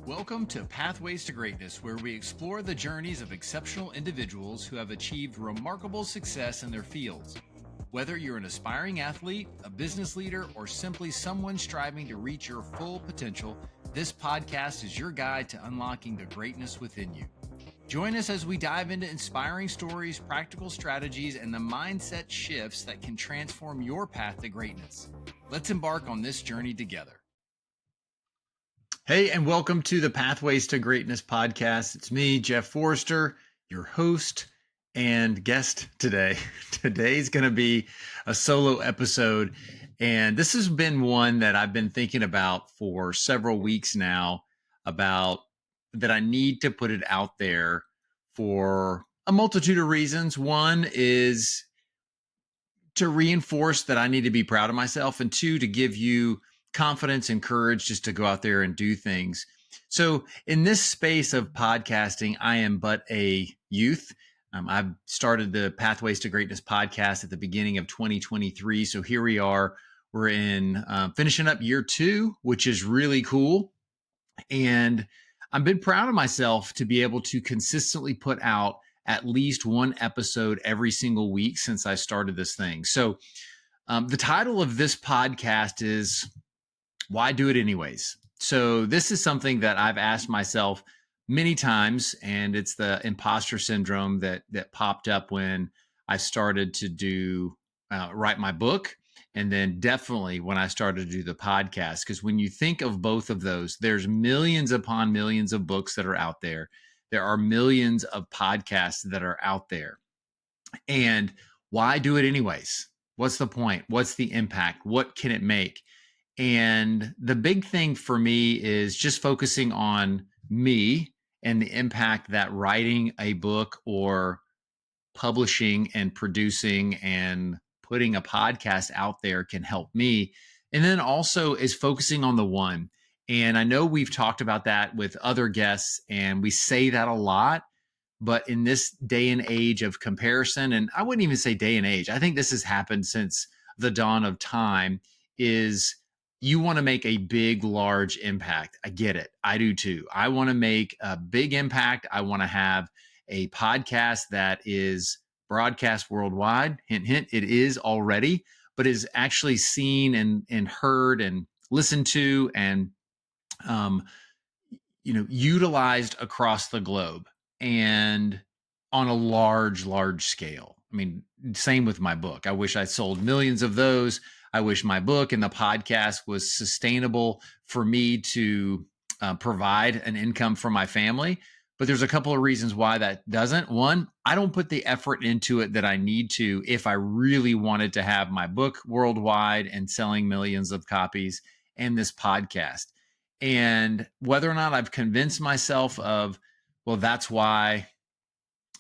Welcome to Pathways to Greatness, where we explore the journeys of exceptional individuals who have achieved remarkable success in their fields. Whether you're an aspiring athlete, a business leader, or simply someone striving to reach your full potential, this podcast is your guide to unlocking the greatness within you. Join us as we dive into inspiring stories, practical strategies, and the mindset shifts that can transform your path to greatness. Let's embark on this journey together. Hey, and welcome to the Pathways to Greatness podcast. It's me, Jeff Forrester, your host and guest today. Today's going to be a solo episode, and this has been one that I've been thinking about for several weeks now, about that I need to put it out there for a multitude of reasons. One is to reinforce that I need to be proud of myself, and two, to give you confidence and courage just to go out there and do things. So in this space of podcasting, I am but a youth. I've started the Pathways to Greatness podcast at the beginning of 2023. So here we are. We're in finishing up year 2, which is really cool. And I've been proud of myself to be able to consistently put out at least one episode every single week since I started this thing. So the title of this podcast is Why Do It Anyways? So this is something that I've asked myself many times, and it's the imposter syndrome that popped up when I started to write my book, and then definitely when I started to do the podcast. Because when you think of both of those, there's millions upon millions of books that are out there. There are millions of podcasts that are out there. And why do it anyways? What's the point? What's the impact? What can it make? And the big thing for me is just focusing on me and the impact that writing a book or publishing and producing and putting a podcast out there can help me. And then also is focusing on the one. And I know we've talked about that with other guests, and we say that a lot. But in this day and age of comparison, and I wouldn't even say day and age, I think this has happened since the dawn of time, is you want to make a big, large impact. I get it. I do too. I want to make a big impact. I want to have a podcast that is broadcast worldwide. Hint, hint, it is already, but is actually seen and heard and listened to and utilized across the globe and on a large scale. I mean, same with my book. I wish I sold millions of those. I wish my book and the podcast was sustainable for me to provide an income for my family. But there's a couple of reasons why that doesn't. One, I don't put the effort into it that I need to if I really wanted to have my book worldwide and selling millions of copies and this podcast. And whether or not I've convinced myself of, well, that's why,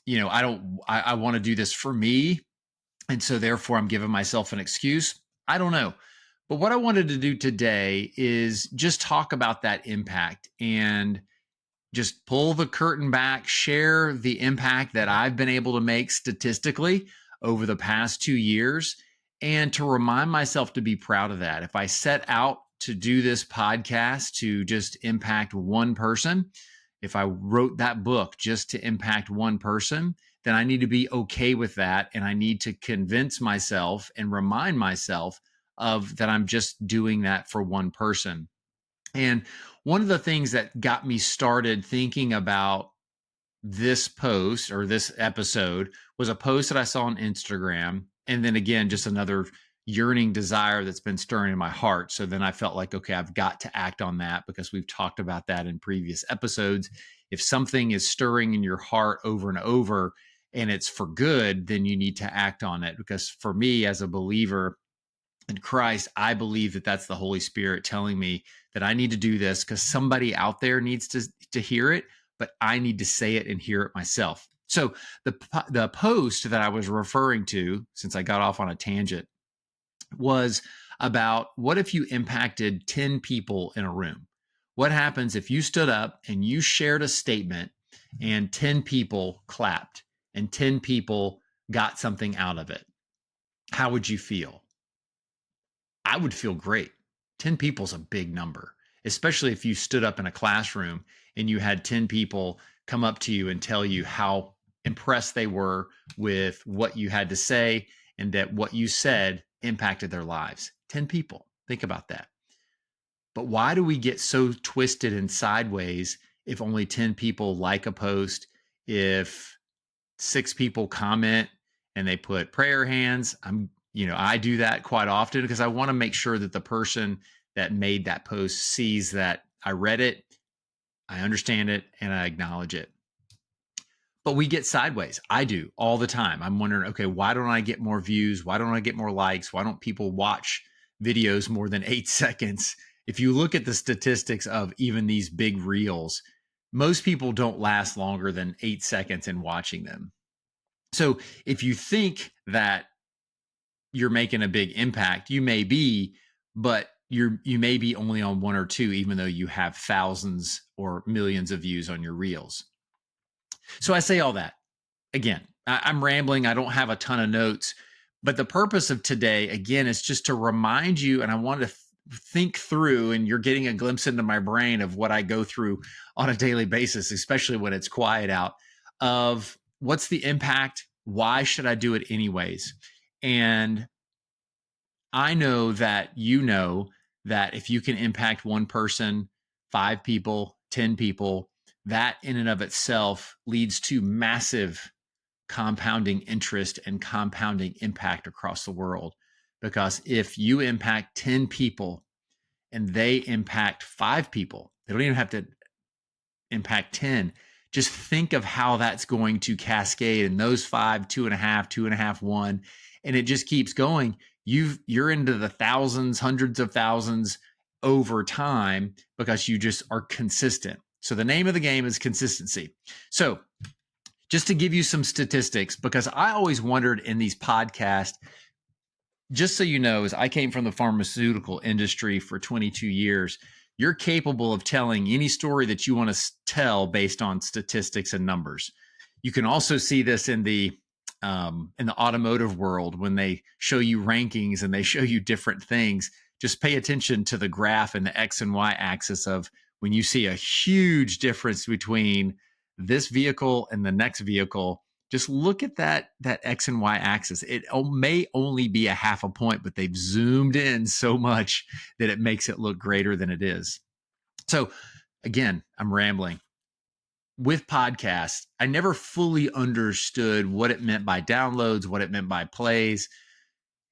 I want to do this for me. And so therefore I'm giving myself an excuse. I don't know. But what I wanted to do today is just talk about that impact and just pull the curtain back, share the impact that I've been able to make statistically over the past 2 years, and to remind myself to be proud of that. If I set out to do this podcast to just impact one person, if I wrote that book just to impact one person, then I need to be okay with that. And I need to convince myself and remind myself of that I'm just doing that for one person. And one of the things that got me started thinking about this post or this episode was a post that I saw on Instagram. And then again, just another yearning desire that's been stirring in my heart. So then I felt like, okay, I've got to act on that because we've talked about that in previous episodes. If something is stirring in your heart over and over and it's for good, then you need to act on it. Because for me, as a believer in Christ, I believe that that's the Holy Spirit telling me that I need to do this because somebody out there needs to hear it, but I need to say it and hear it myself. So the post that I was referring to, since I got off on a tangent, was about what if you impacted 10 people in a room? What happens if you stood up and you shared a statement and 10 people clapped and 10 people got something out of it? How would you feel? I would feel great. 10 people is a big number. especially if you stood up in a classroom and you had 10 people come up to you and tell you how impressed they were with what you had to say and that what you said impacted their lives. 10 people. Think about that. But why do we get so twisted and sideways if only 10 people like a post, if 6 people comment and they put prayer hands? I do that quite often because I want to make sure that the person that made that post sees that I read it, I understand it, and I acknowledge it. But we get sideways. I do all the time. I'm wondering, okay, why don't I get more views? Why don't I get more likes? Why don't people watch videos more than 8 seconds? If you look at the statistics of even these big reels, most people don't last longer than 8 seconds in watching them. So if you think that you're making a big impact, you may be, but you may be only on 1 or 2, even though you have thousands or millions of views on your reels. So I say all that. Again, I'm rambling. I don't have a ton of notes, but the purpose of today, again, is just to remind you, and I want to think through, and you're getting a glimpse into my brain of what I go through on a daily basis, especially when it's quiet out, of what's the impact? Why should I do it anyways? And I know that if you can impact one person, 5 people, 10 people, that in and of itself leads to massive compounding interest and compounding impact across the world. Because if you impact 10 people and they impact 5 people, they don't even have to impact 10. Just think of how that's going to cascade, and those 5, 2.5, 2.5, 1, and it just keeps going. You're into the thousands, hundreds of thousands over time because you just are consistent. So the name of the game is consistency. So just to give you some statistics, because I always wondered in these podcasts, just so you know, as I came from the pharmaceutical industry for 22 years, you're capable of telling any story that you want to tell based on statistics and numbers. You can also see this in the automotive world when they show you rankings and they show you different things. Just pay attention to the graph and the X and Y axis of when you see a huge difference between this vehicle and the next vehicle. Just look at that X and Y axis. It may only be a half a point, but they've zoomed in so much that it makes it look greater than it is. So again, I'm rambling. With podcasts, I never fully understood what it meant by downloads, what it meant by plays.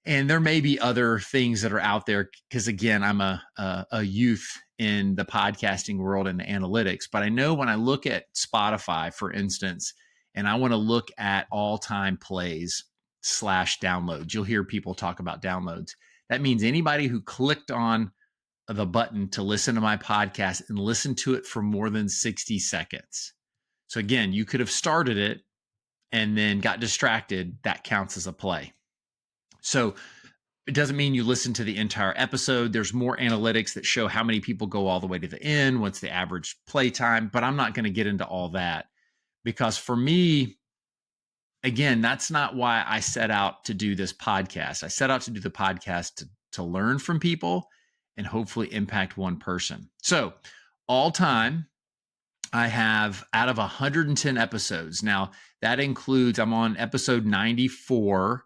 And there may be other things that are out there because, again, I'm a youth in the podcasting world and the analytics. But I know when I look at Spotify, for instance, and I want to look at all-time plays / downloads, you'll hear people talk about downloads. That means anybody who clicked on the button to listen to my podcast and listened to it for more than 60 seconds. So again, you could have started it and then got distracted. That counts as a play. So it doesn't mean you listen to the entire episode. There's more analytics that show how many people go all the way to the end, what's the average play time, but I'm not going to get into all that because for me, again, that's not why I set out to do this podcast. I set out to do the podcast to learn from people and hopefully impact one person. So all time, I have out of 110 episodes. Now that includes, I'm on episode 94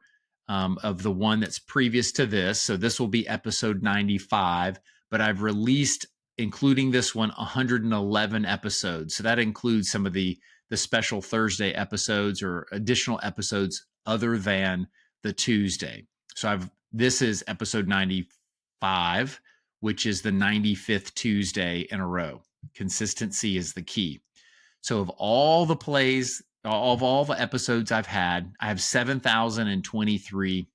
of the one that's previous to this. So this will be episode 95, but I've released, including this one, 111 episodes. So that includes some of the special Thursday episodes or additional episodes other than the Tuesday. So this is episode 95, which is the 95th Tuesday in a row. Consistency is the key. So of all the plays, of all the episodes I've had, I have 7,023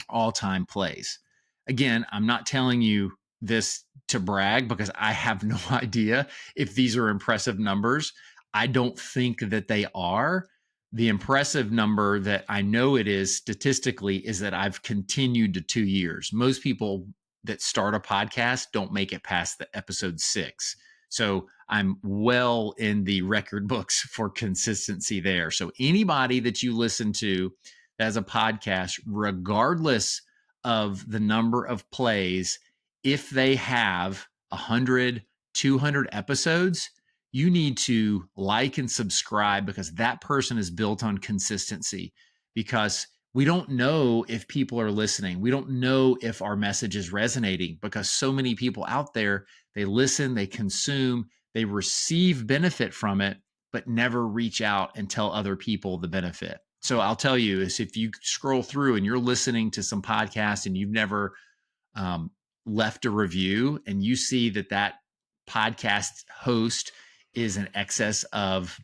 all-time plays. Again, I'm not telling you this to brag because I have no idea if these are impressive numbers. I don't think that they are. The impressive number that I know it is statistically is that I've continued to 2 years. Most people that start a podcast don't make it past the episode 6. So I'm well in the record books for consistency there. So anybody that you listen to as a podcast, regardless of the number of plays, if they have 100, 200 episodes, you need to like and subscribe, because that person is built on consistency. Because we don't know if people are listening. We don't know if our message is resonating, because so many people out there, they listen, they consume, they receive benefit from it, but never reach out and tell other people the benefit. So I'll tell you is, if you scroll through and you're listening to some podcast and you've never um, left a review, and you see that that podcast host is in excess of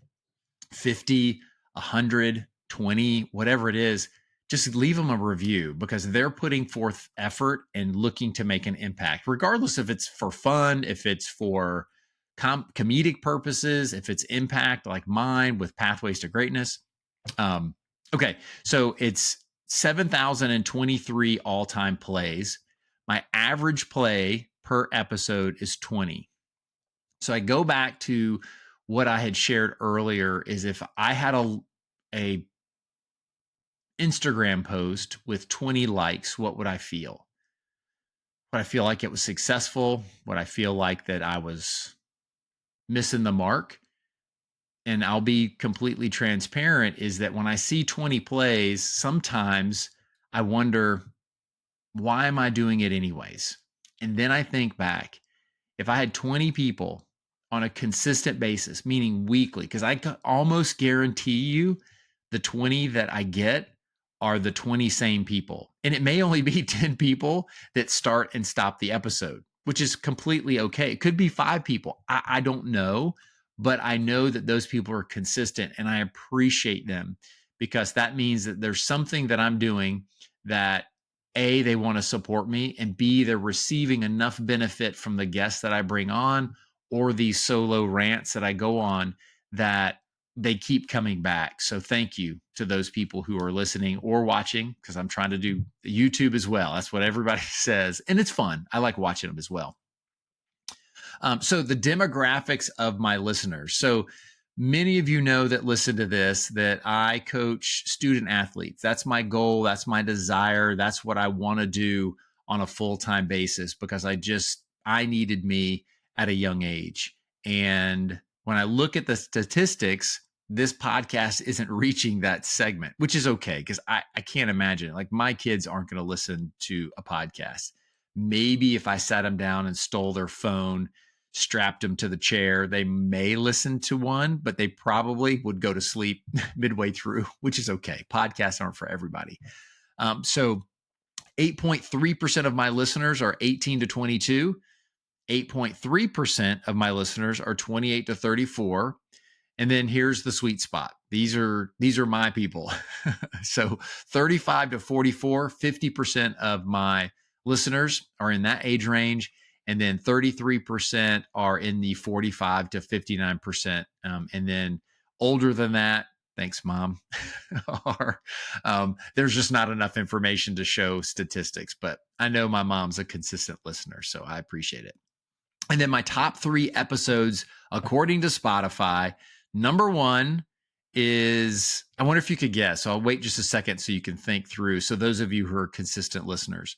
50, 100, 20, whatever it is, just leave them a review, because they're putting forth effort and looking to make an impact, regardless if it's for fun, if it's for comedic purposes, if it's impact like mine with Pathways to Greatness. Okay, so it's 7,023 all-time plays. My average play per episode is 20. So I go back to what I had shared earlier, is if I had a Instagram post with 20 likes, what would I feel? Would I feel like it was successful? Would I feel like that I was missing the mark? And I'll be completely transparent, is that when I see 20 plays, sometimes I wonder, why am I doing it anyways? And then I think back, if I had 20 people on a consistent basis, meaning weekly, because I can almost guarantee you the 20 that I get are the 20 same people. And it may only be 10 people that start and stop the episode, which is completely okay. It could be 5 people. I don't know, but I know that those people are consistent, and I appreciate them, because that means that there's something that I'm doing that A, they want to support me, and B, they're receiving enough benefit from the guests that I bring on, or these solo rants that I go on, that they keep coming back. So thank you to those people who are listening or watching, because I'm trying to do YouTube as well. That's what everybody says. And it's fun. I like watching them as well. So the demographics of my listeners. So many of you know that listen to this, that I coach student athletes. That's my goal. That's my desire. That's what I want to do on a full-time basis, because I needed me at a young age. And when I look at the statistics, this podcast isn't reaching that segment, which is okay, because I can't imagine it. Like, my kids aren't going to listen to a podcast. Maybe if I sat them down and stole their phone, strapped them to the chair, they may listen to one, but they probably would go to sleep midway through, which is okay. Podcasts aren't for everybody. So 8.3% of my listeners are 18 to 22. 8.3% of my listeners are 28 to 34. And then here's the sweet spot. These are my people. So 35 to 44, 50% of my listeners are in that age range. And then 33% are in the 45 to 59%. And then older than that, thanks, Mom, are, there's just not enough information to show statistics. But I know my mom's a consistent listener, so I appreciate it. And then my top 3 episodes, according to Spotify, number 1 is, I wonder if you could guess. So I'll wait just a second so you can think through. So those of you who are consistent listeners,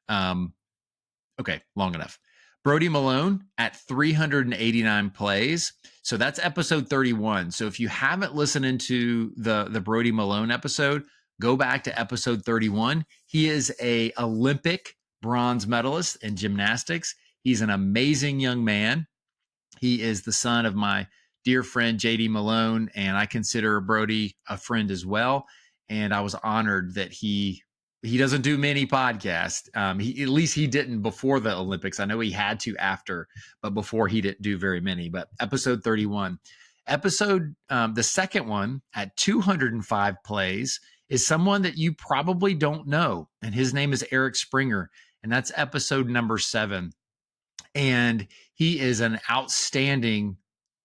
okay, long enough. Brody Malone at 389 plays. So that's episode 31. So if you haven't listened into the Brody Malone episode, go back to episode 31. He is a Olympic bronze medalist in gymnastics. He's an amazing young man. He is the son of my dear friend, JD Malone, and I consider Brody a friend as well. And I was honored that he doesn't do many podcasts. At least he didn't before the Olympics. I know he had to after, but before he didn't do very many. But episode 31. The second one at 205 plays is someone that you probably don't know. And his name is Eric Springer. And that's episode number 7. And he is an outstanding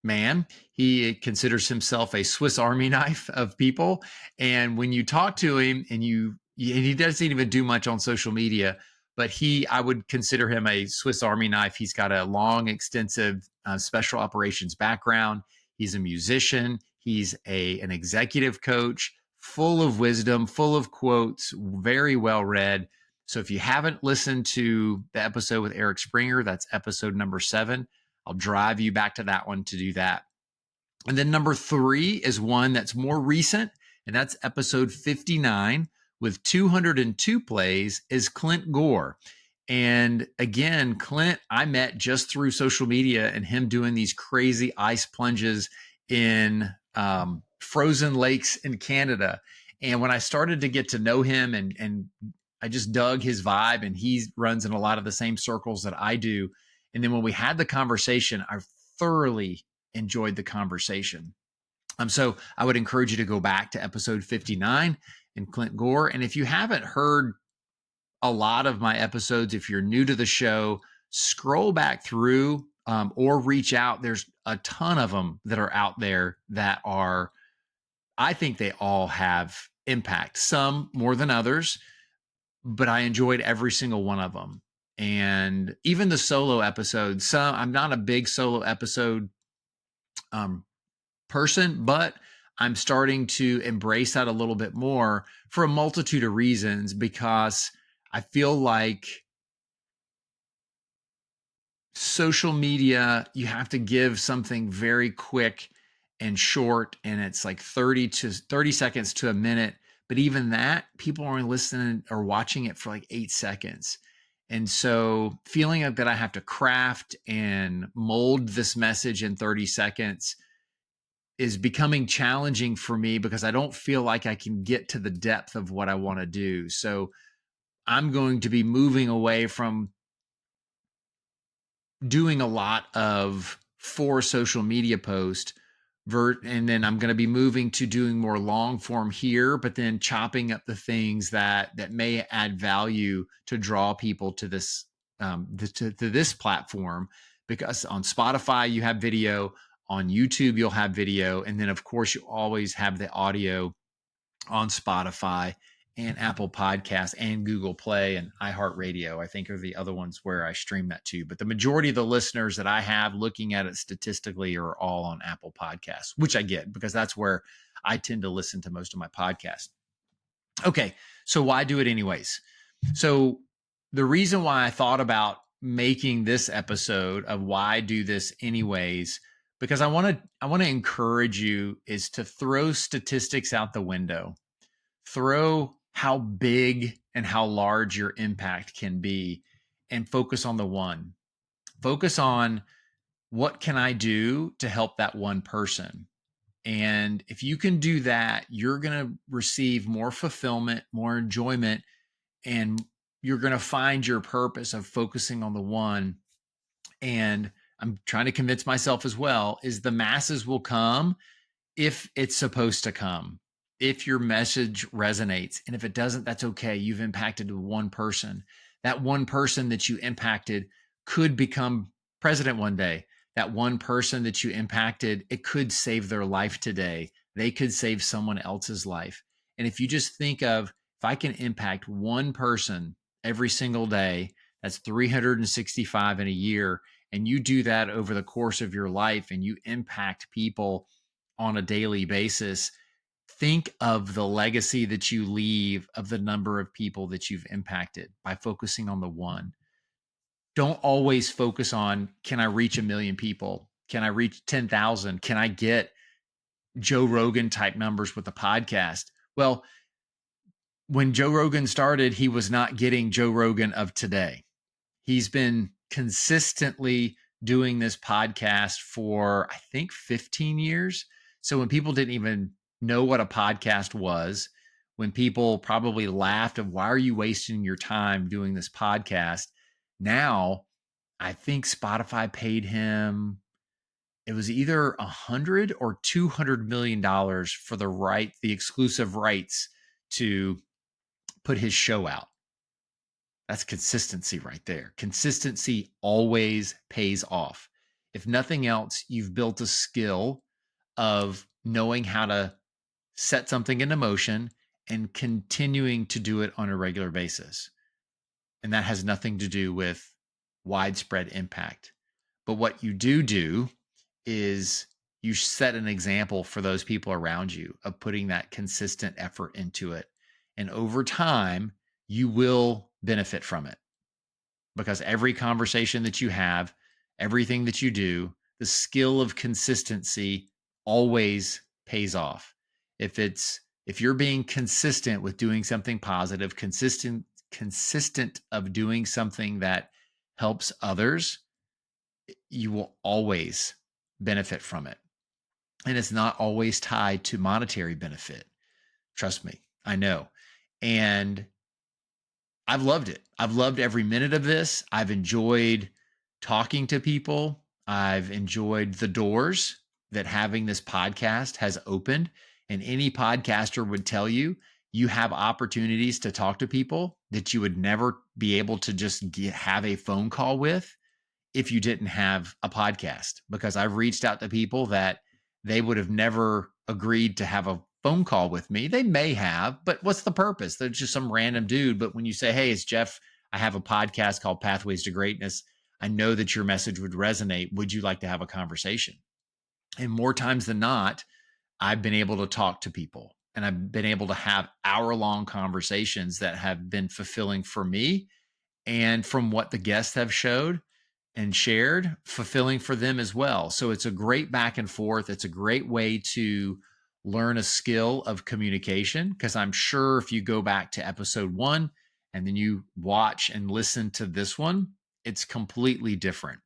man. He considers himself a Swiss Army knife of people. And when you talk to him, and he doesn't even do much on social media, but I would consider him a Swiss Army knife. He's got a long, extensive special operations background. He's a musician. He's an executive coach, full of wisdom, full of quotes, very well read. So if you haven't listened to the episode with Eric Springer, that's episode number 7. I'll drive you back to that one to do that. And then number 3 is one that's more recent, and that's episode 59 with 202 plays, is Clint Gore. And again, Clint, I met just through social media and him doing these crazy ice plunges in frozen lakes in Canada. And when I started to get to know him and I just dug his vibe, and he runs in a lot of the same circles that I do. And then when we had the conversation, I thoroughly enjoyed the conversation. So I would encourage you to go back to episode 59 and Clint Gore. And if you haven't heard a lot of my episodes, if you're new to the show, scroll back through or reach out. There's a ton of them that are out there that are, I think they all have impact, some more than others, but I enjoyed every single one of them. And even the solo episodes, I'm not a big solo episode person, but I'm starting to embrace that a little bit more for a multitude of reasons, because I feel like social media, you have to give something very quick and short, and it's like 30 seconds to a minute. But even that, people are only listening or watching it for like 8 seconds. And so feeling that I have to craft and mold this message in 30 seconds is becoming challenging for me, because I don't feel like I can get to the depth of what I want to do. So I'm going to be moving away from doing a lot of for social media posts, and then I'm going to be moving to doing more long form here, but then chopping up the things that may add value to draw people to this to this platform. Because on Spotify you have video, on YouTube you'll have video, and then of course you always have the audio on Spotify and Apple Podcasts and Google Play and iHeartRadio, I think, are the other ones where I stream that to. But the majority of the listeners that I have, looking at it statistically, are all on Apple Podcasts, which I get because that's where I tend to listen to most of my podcasts. Okay, so why do it anyways? So the reason why I thought about making this episode of why do this anyways, because I want to encourage you is to throw statistics out the window. Throw how big and how large your impact can be, and focus on the one. Focus on, what can I do to help that one person? And if you can do that, you're going to receive more fulfillment, more enjoyment, and you're going to find your purpose of focusing on the one. And I'm trying to convince myself as well, is the masses will come if it's supposed to come, if your message resonates. And if it doesn't, that's okay. You've impacted one person. That one person that you impacted could become president one day. That one person that you impacted, it could save their life today. They could save someone else's life. And if you just think of, if I can impact one person every single day, that's 365 in a year. And you do that over the course of your life, and you impact people on a daily basis. Think of the legacy that you leave, of the number of people that you've impacted by focusing on the one. Don't always focus on, can I reach 1 million people? Can I reach 10,000? Can I get Joe Rogan type numbers with the podcast? Well, when Joe Rogan started, he was not getting Joe Rogan of today. He's been consistently doing this podcast for, I think, 15 years. So when people didn't even know what a podcast was, when people probably laughed of, why are you wasting your time doing this podcast? Now, I think Spotify paid him, it was either $100 or $200 million for the exclusive rights to put his show out. That's consistency right there. Consistency always pays off. If nothing else, you've built a skill of knowing how to set something into motion and continuing to do it on a regular basis. And that has nothing to do with widespread impact. But what you do is you set an example for those people around you of putting that consistent effort into it. And over time, you will benefit from it, because every conversation that you have, everything that you do, the skill of consistency always pays off. If you're being consistent with doing something positive, consistent of doing something that helps others, you will always benefit from it. And it's not always tied to monetary benefit. Trust me, I know. And I've loved it. I've loved every minute of this. I've enjoyed talking to people. I've enjoyed the doors that having this podcast has opened. And any podcaster would tell you, you have opportunities to talk to people that you would never be able to just have a phone call with if you didn't have a podcast, because I've reached out to people that they would have never agreed to have a phone call with me. They may have, but what's the purpose? They're just some random dude. But when you say, hey, it's Jeff, I have a podcast called Pathways to Greatness. I know that your message would resonate. Would you like to have a conversation? And more times than not, I've been able to talk to people and I've been able to have hour-long conversations that have been fulfilling for me, and from what the guests have showed and shared, fulfilling for them as well. So it's a great back and forth. It's a great way to learn a skill of communication, because I'm sure if you go back to episode 1 and then you watch and listen to this one, it's completely different.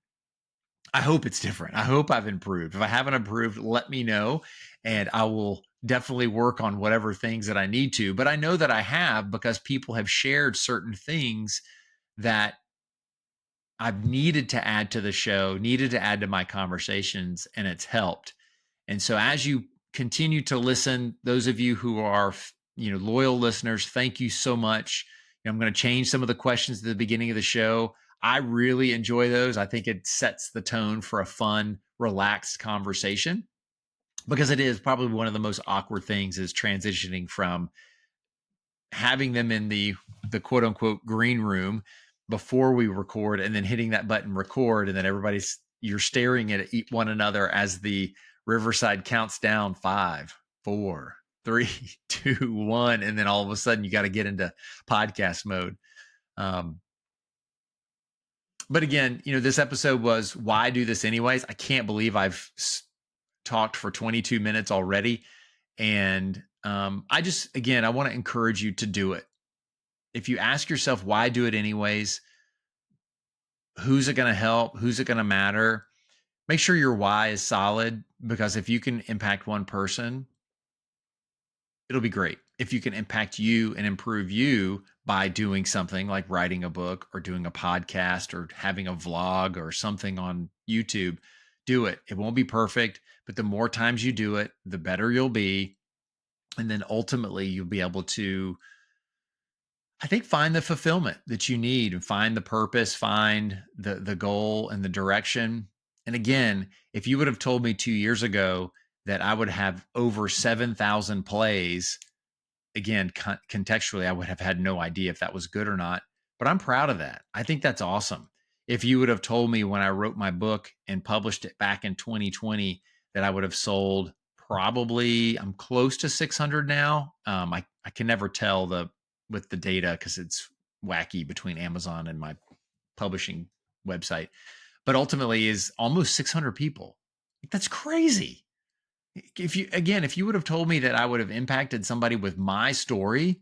I hope it's different. I hope I've improved. If I haven't improved, let me know, and I will definitely work on whatever things that I need to. But I know that I have, because people have shared certain things that I've needed to add to the show, needed to add to my conversations, and it's helped. And so as you continue to listen, those of you who are, loyal listeners, thank you so much. I'm going to change some of the questions at the beginning of the show. I really enjoy those. I think it sets the tone for a fun, relaxed conversation, because it is probably one of the most awkward things is transitioning from having them in the quote unquote green room before we record, and then hitting that button record, and then you're staring at one another as the Riverside counts down 5, 4, 3, 2, 1, and then all of a sudden you got to get into podcast mode. But again, this episode was why do this anyways? I can't believe I've talked for 22 minutes already. And I want to encourage you to do it. If you ask yourself, why do it anyways? Who's it going to help? Who's it going to matter? Make sure your why is solid, because if you can impact one person, it'll be great. If you can impact you and improve you by doing something like writing a book or doing a podcast or having a vlog or something on YouTube, do it. It won't be perfect, but the more times you do it, the better you'll be. And then ultimately you'll be able to, I think, find the fulfillment that you need and find the purpose, find the goal and the direction. And again, if you would have told me 2 years ago that I would have over 7,000 plays, again, contextually, I would have had no idea if that was good or not. But I'm proud of that. I think that's awesome. If you would have told me when I wrote my book and published it back in 2020 that I would have sold probably, I'm close to 600 now. I can never tell with the data because it's wacky between Amazon and my publishing website, but ultimately is almost 600 people. That's crazy. If you would have told me that I would have impacted somebody with my story,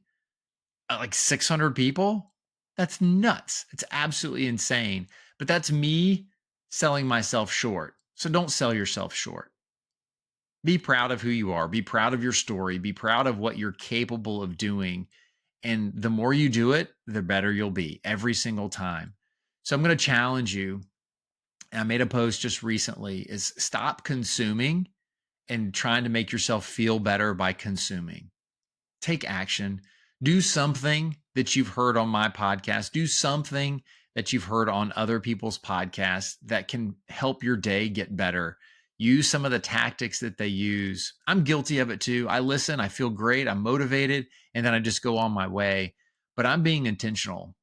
like 600 people, that's nuts. It's absolutely insane. But that's me selling myself short. So don't sell yourself short. Be proud of who you are. Be proud of your story. Be proud of what you're capable of doing. And the more you do it, the better you'll be every single time. So I'm going to challenge you. And I made a post just recently, is stop consuming and trying to make yourself feel better by consuming. Take action. Do something that you've heard on my podcast. Do something that you've heard on other people's podcasts that can help your day get better. Use some of the tactics that they use. I'm guilty of it too. I listen, I feel great, I'm motivated, and then I just go on my way. But I'm being intentional.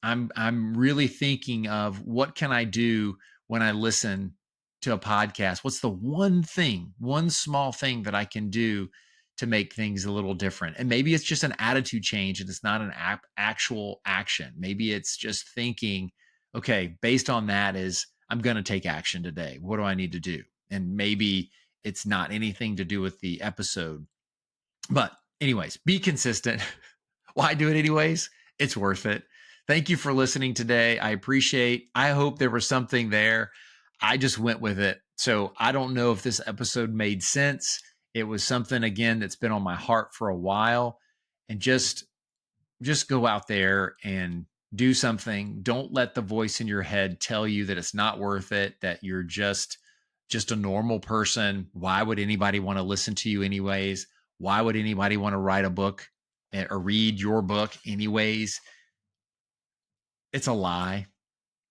I'm really thinking of what can I do when I listen to a podcast? What's the one small thing that I can do to make things a little different. And maybe it's just an attitude change and it's not an actual action. Maybe it's just thinking, okay, based on that is I'm going to take action today. What do I need to do? And maybe it's not anything to do with the episode. But anyways, be consistent. Why do it anyways? It's worth it. Thank you for listening today. I hope there was something there. I just went with it. So I don't know if this episode made sense. It was something, again, that's been on my heart for a while. And just go out there and do something. Don't let the voice in your head tell you that it's not worth it, that you're just a normal person. Why would anybody want to listen to you anyways? Why would anybody want to write a book or read your book anyways? It's a lie.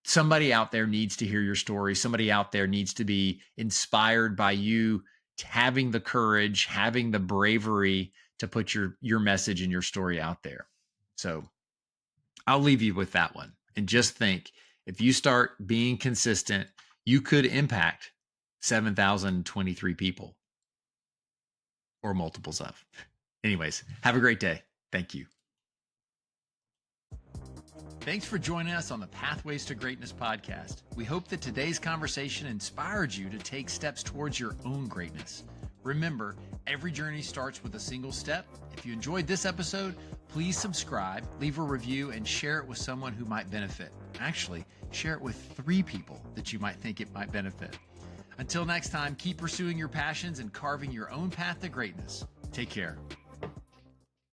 Somebody out there needs to hear your story. Somebody out there needs to be inspired by you having the courage, having the bravery to put your message and your story out there. So I'll leave you with that one. And just think, if you start being consistent, you could impact 7,023 people or multiples of. Anyways, have a great day. Thank you. Thanks for joining us on the Pathways to Greatness podcast. We hope that today's conversation inspired you to take steps towards your own greatness. Remember, every journey starts with a single step. If you enjoyed this episode, please subscribe, leave a review, and share it with someone who might benefit. Actually, share it with 3 people that you might think it might benefit. Until next time, keep pursuing your passions and carving your own path to greatness. Take care.